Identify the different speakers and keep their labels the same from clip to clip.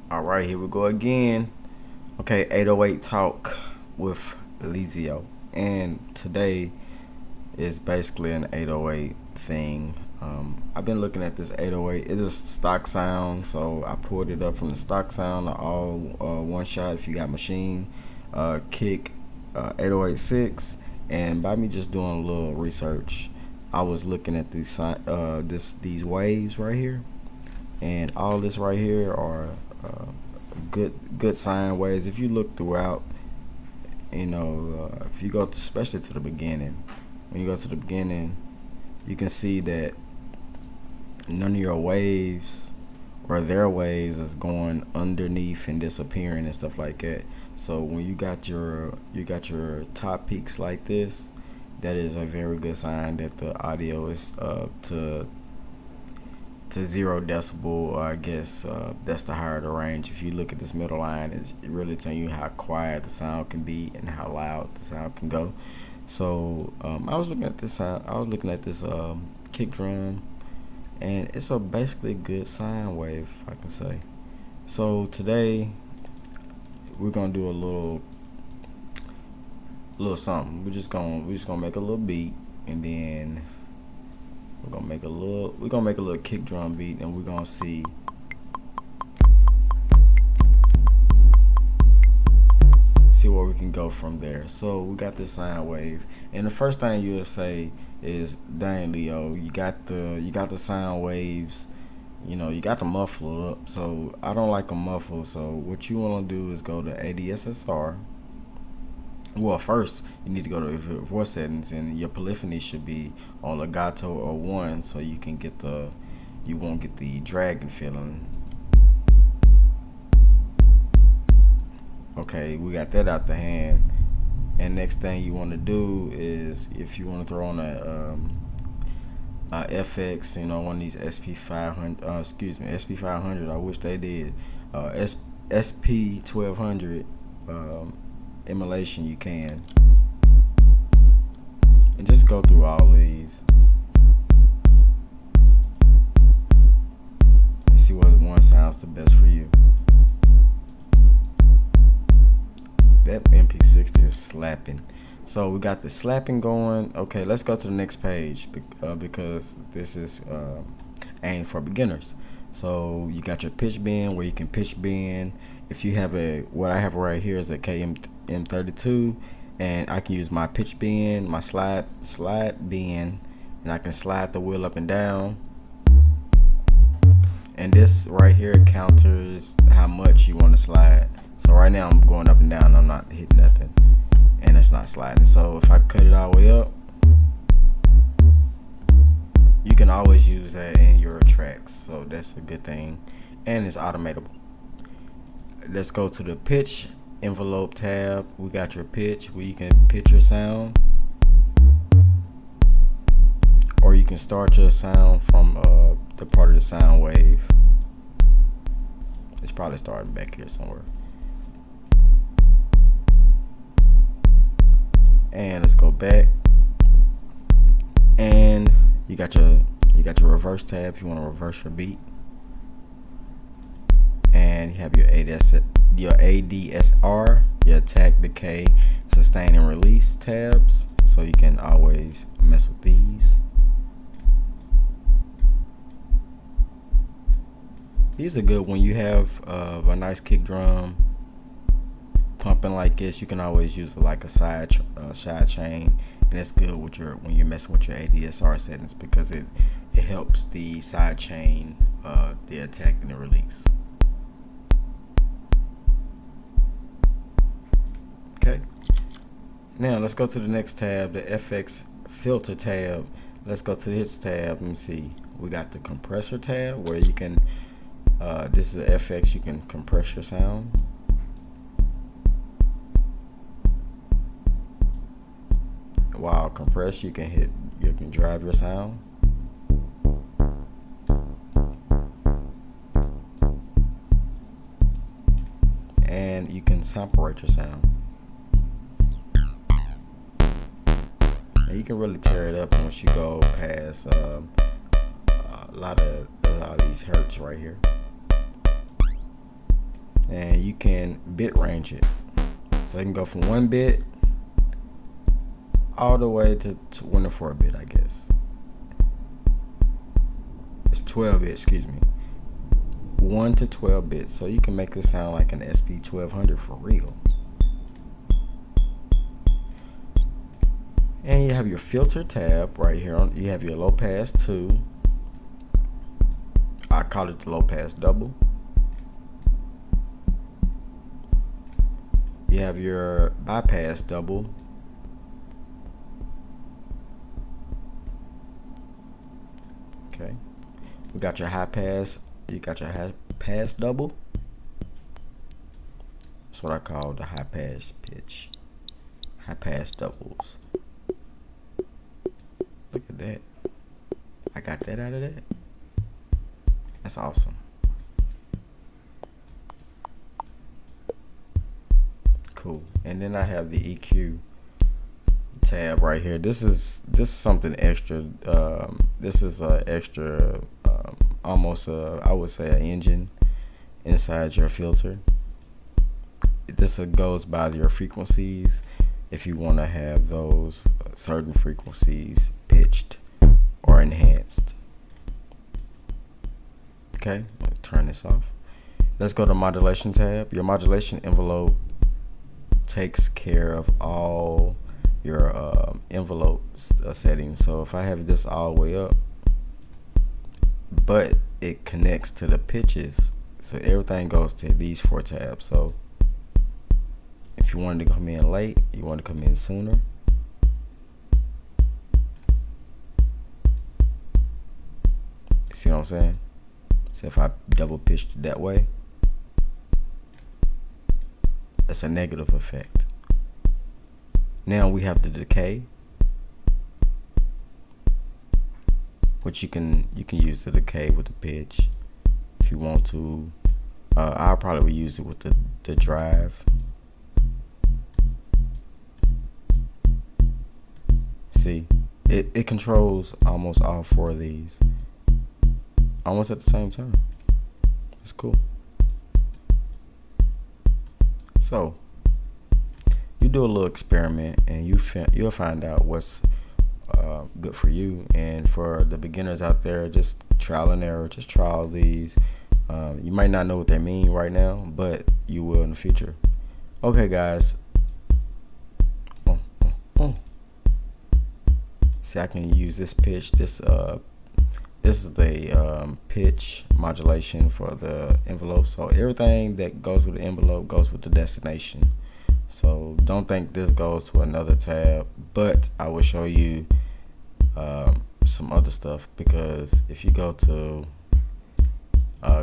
Speaker 1: All right, here we go again. Okay, 808 talk with Lizio, and today is basically an 808 thing. I've been looking at this 808. It is stock sound, so I pulled it up from the stock sound, all one shot. If you got machine, kick, 8086, and by me just doing a little research, I was looking at these waves right here, and all this right here are good sine waves. If you look throughout, if you go especially to the beginning, when you go to the beginning, you can see that none of your waves or their waves is going underneath and disappearing and stuff like that. So when you got your top peaks like this, that is a very good sign that the audio is to 0 decibel, or I guess that's the higher the range. If you look at this middle line, it's really telling you how quiet the sound can be and how loud the sound can go. So I was looking at this sound. I was looking at this kick drum, and it's a basically good sine wave, if I can say. So today we're gonna do a little something. We're just gonna make a little beat, and then we're gonna make a little kick drum beat, and we're gonna see where we can go from there. So we got this sine wave, and the first thing you'll say is, "Dang, Leo, you got the sine waves. You got the muffler up." So I don't like a muffle. So what you want to do is go to ADSSR. Well, first you need to go to your voice settings, and your polyphony should be on legato or 1, so you won't get the dragging feeling. Okay, we got that out the hand. And next thing you want to do is, if you want to throw on a FX, one of these SP500, SP500. I wish they did. SP1200 emulation, you can, and just go through all these and see what one sounds the best for you. That MP60 is slapping. So we got the slapping going. Okay, let's go to the next page, because this is aimed for beginners. So you got your pitch bend, where you can pitch bend. If you have what I have right here is a KM32, and I can use my pitch bend, my slide bend, and I can slide the wheel up and down. And this right here counters how much you want to slide. So right now I'm going up and down, I'm not hitting nothing, and it's not sliding. So if I cut it all the way up, you can always use that in your tracks, so that's a good thing, and it's automatable. Let's go to the pitch envelope tab. We got your pitch, where you can pitch your sound, or you can start your sound from the part of the sound wave. It's probably starting back here somewhere. And let's go back, and you got your reverse tab if you want to reverse your beat, and you have your ADSR, your attack, decay, sustain, and release tabs, so you can always mess with these. These are good when you have a nice kick drum pumping like this. You can always use like a side chain, and it's good with when you're messing with your ADSR settings, because it helps the side chain, the attack and the release. Okay, now let's go to the next tab, the FX filter tab. Let's go to this tab. Let me see. We got the compressor tab, where you can this is the FX, you can compress your sound. While compress, you can drive your sound. And you can sample rate your sound. And you can really tear it up once you go past a lot of these hertz right here. and you can bit range it. So you can go from 1 bit all the way to 24 bit, I guess. It's 12 bit, excuse me. 1 to 12 bits. So you can make this sound like an SP1200 for real. And you have your filter tab right here. You have your low pass 2. I call it the low pass double. You have your bypass double. Okay. We got your high pass. You got your high pass double. That's what I call the high pass pitch. High pass doubles. Look at that. I got that out of that. That's awesome. Cool. And then I have the EQ tab right here. This is something extra. This is a extra, almost I would say an engine inside your filter. This goes by your frequencies. If you want to have those certain frequencies pitched or enhanced. Okay, let me turn this off. Let's go to modulation tab. Your modulation envelope takes care of all your envelope settings. So if I have this all the way up, but it connects to the pitches, so everything goes to these 4 tabs. So if you wanted to come in late, you want to come in sooner. See what I'm saying? So if I double pitched it that way, that's a negative effect. Now we have the decay, which you can use the decay with the pitch if you want to. I'll probably use it with the drive. See, it controls almost all 4 of these almost at the same time. It's cool. So you do a little experiment and you'll find out what's good for you. And for the beginners out there, just trial and error. Just try all these. You might not know what they mean right now, but you will in the future. Okay, guys. See, I can use this pitch. This is the pitch modulation for the envelope. So everything that goes with the envelope goes with the destination. So don't think this goes to another tab, but I will show you some other stuff, because if you go to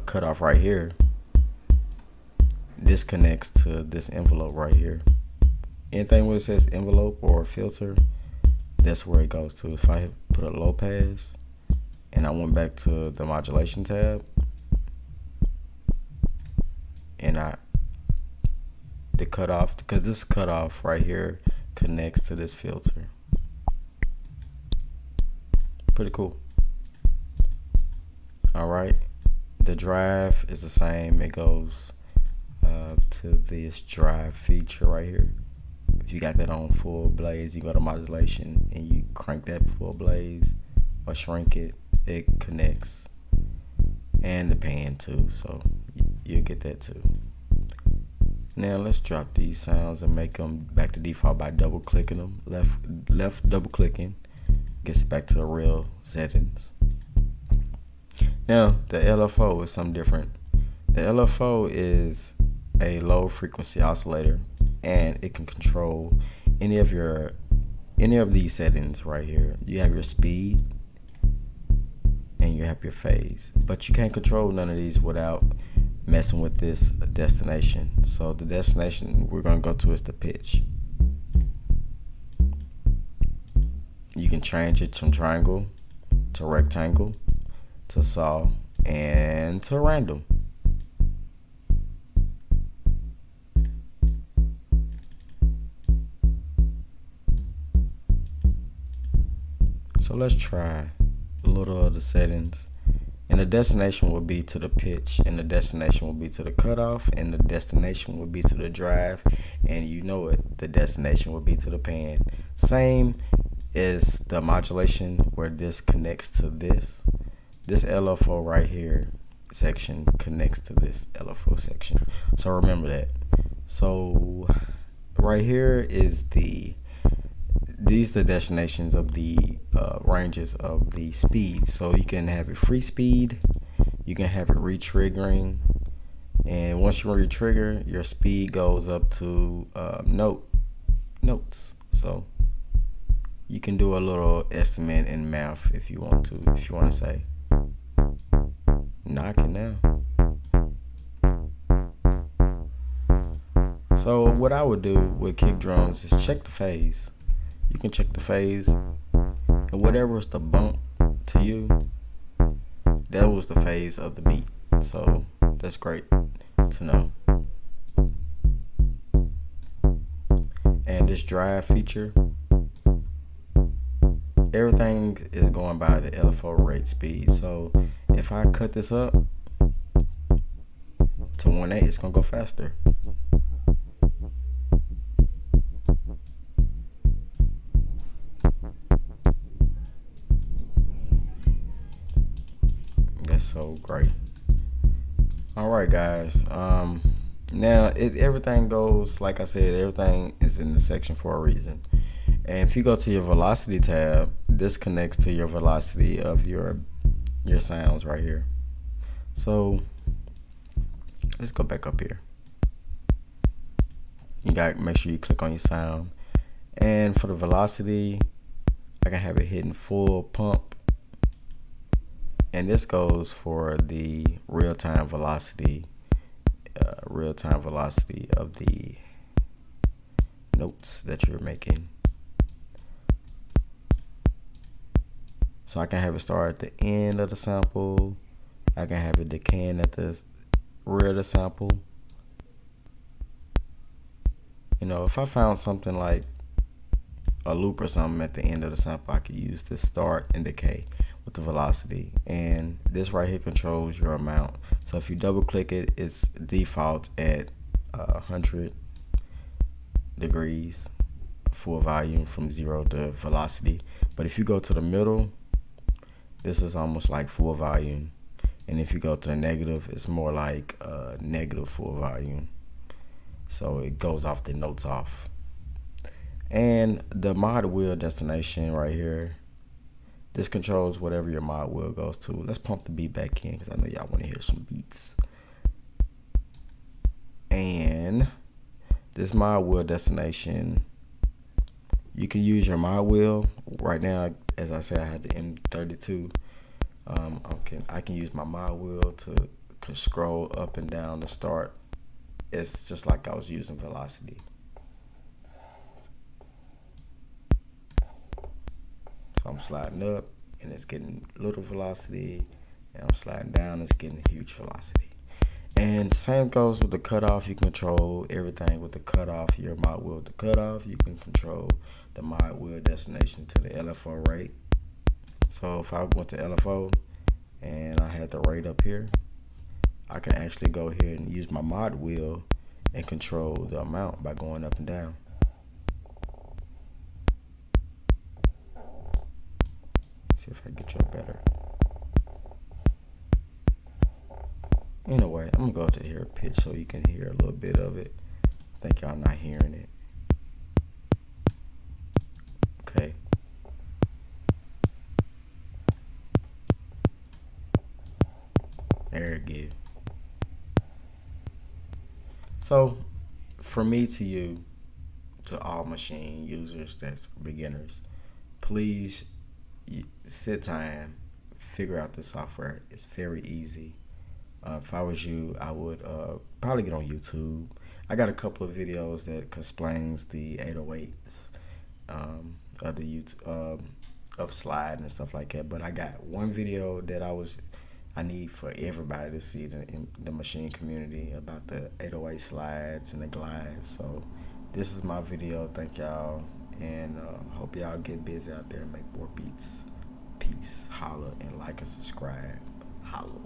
Speaker 1: cutoff right here, this connects to this envelope right here. Anything where it says envelope or filter, that's where it goes to. If I put a low pass and I went back to the modulation tab and the cutoff, because this cutoff right here connects to this filter. Pretty cool. All right, the drive is the same. It goes to this drive feature right here. If you got that on full blaze, you go to modulation and you crank that full blaze or shrink it, it connects. And the pan too, so you'll get that too. Now let's drop these sounds and make them back to default by double clicking them. Left double clicking gets it back to the real settings. Now the LFO is something different. The LFO is a low frequency oscillator, and it can control any of these settings right here. You have your speed and you have your phase, but you can't control none of these without messing with this destination. So the destination we're going to go to is the pitch. You can change it from triangle to rectangle to saw and to random. So let's try a little of the settings And the destination will be to the pitch, and the destination will be to the cutoff, and the destination will be to the drive, and you know it, the destination will be to the pan. Same as the modulation where this connects to this. This LFO right here section connects to this LFO section. So remember that. So right here is these are the destinations of the ranges of the speed. So you can have it free speed, you can have it re-triggering, and once you re-trigger, your speed goes up to notes. So you can do a little estimate in math if you want to say knock it now. So what I would do with kick drums is check the phase. You can check the phase, and whatever was the bump to you, that was the phase of the beat. So that's great to know. And this drive feature, everything is going by the LFO rate speed. So if I cut this up to 1/8, it's gonna go faster. That's so great. All right, guys. Now everything goes, like I said, everything is in the section for a reason. And if you go to your velocity tab, this connects to your velocity of your sounds right here. So let's go back up here. You got to make sure you click on your sound. And for the velocity, I can have it hitting full pump. And this goes for the real-time velocity of the notes that you're making. So I can have it start at the end of the sample. I can have it decaying at the rear of the sample. You know, if I found something like a loop or something at the end of the sample, I could use this start and decay with the velocity. And this right here controls your amount. So if you double click it, it's default at 100 degrees full volume from 0 to velocity. But if you go to the middle, this is almost like full volume. And if you go to the negative, it's more like negative full volume. So it goes off the notes off. And the mod wheel destination right here, this controls whatever your mod wheel goes to. Let's pump the beat back in because I know y'all want to hear some beats. And this mod wheel destination, you can use your mod wheel. Right now, as I said, I had the M32. I can use my mod wheel to scroll up and down the start. It's just like I was using velocity. So I'm sliding up and it's getting little velocity, and I'm sliding down, it's getting huge velocity. And same goes with the cutoff. You control everything with the cutoff. Your mod wheel with the cutoff. You can control the mod wheel destination to the LFO rate. So if I went to LFO and I had the rate up here, I can actually go here and use my mod wheel and control the amount by going up and down. See if I can get you better. Anyway, I'm gonna go to here pitch so you can hear a little bit of it. I think y'all not hearing it. Okay. There it gives. So, from me to you, to all machine users that's beginners, please sit time, figure out the software. It's very easy. If I was you, I would probably get on YouTube. I got a couple of videos that explains the 808s of the YouTube of slide and stuff like that. But I got one video that I need for everybody to see in the machine community about the 808 slides and the glides. So this is my video. Thank y'all, and hope y'all get busy out there and make more beats. Peace, holla, and like and subscribe. Hollow.